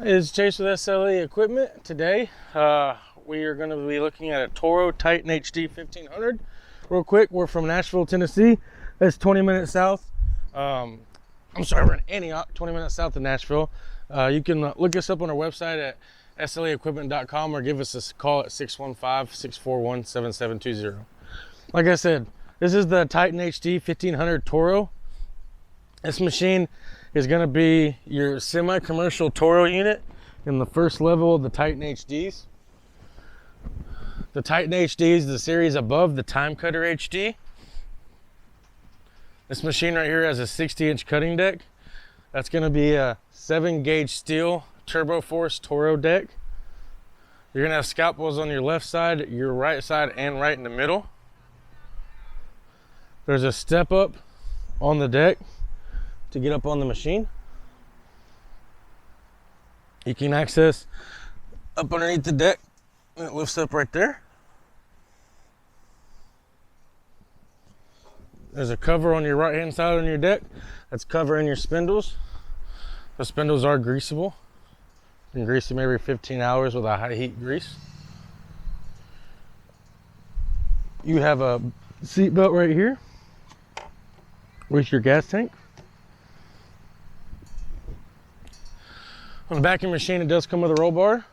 It's Chase with SLE Equipment. Today we are going to be looking at a Toro Titan HD 1500. Real quick, we're from Nashville, Tennessee. That's 20 minutes south. I'm sorry, we're in Antioch, 20 minutes south of Nashville. You can look us up on our website at sleequipment.com or give us a call at 615-641-7720. Like I said, this is the Titan HD 1500 Toro. This machine is going to be your semi-commercial Toro unit in the first level of the Titan HDs. The Titan HD is the series above the Time Cutter HD. This machine right here has a 60-inch cutting deck. That's going to be a 7-gauge steel turbo force Toro deck. You're going to have scalp wells on your left side, your right side, and right in the middle. There's a step up on the deck to get up on the machine. You can access up underneath the deck, and it lifts up right there. There's a cover on your right hand side on your deck that's covering your spindles. The spindles are greasable. You can grease them every 15 hours with a high heat grease. You have a seat belt right here with your gas tank. On the back of your machine, it does come with a roll bar.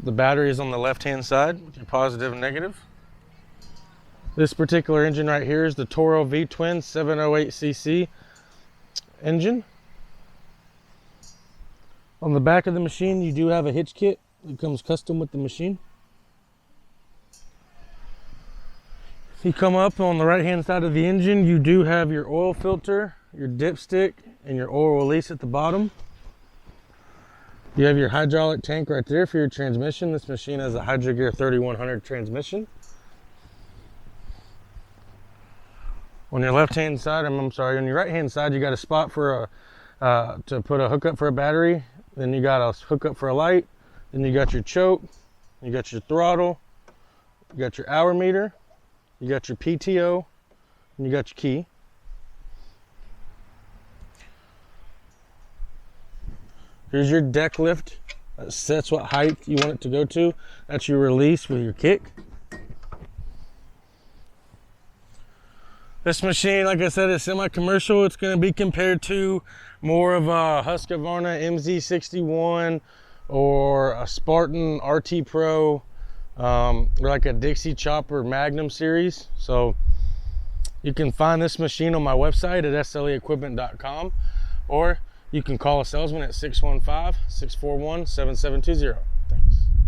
The battery is on the left-hand side with your positive and negative. This particular engine right here is the Toro V-Twin 708cc engine. On the back of the machine, you do have a hitch kit that comes custom with the machine. If you come up on the right-hand side of the engine, you do have your oil filter, your dipstick, and your oil release at the bottom. You have your hydraulic tank right there for your transmission. This machine has a Hydrogear 3100 transmission. On your left-hand side, I'm sorry, on your right-hand side, you got a spot for to put a hookup for a battery. Then you got a hookup for a light. Then you got your choke. You got your throttle. You got your hour meter. You got your PTO. And you got your key. Here's your deck lift. That sets what height you want it to go to. That's your release with your kick. This machine, like I said, is semi-commercial. It's going to be compared to more of a Husqvarna MZ61 or a Spartan RT Pro, or like a Dixie Chopper Magnum series. So you can find this machine on my website at sleequipment.com, or you can call a salesman at 615-641-7720.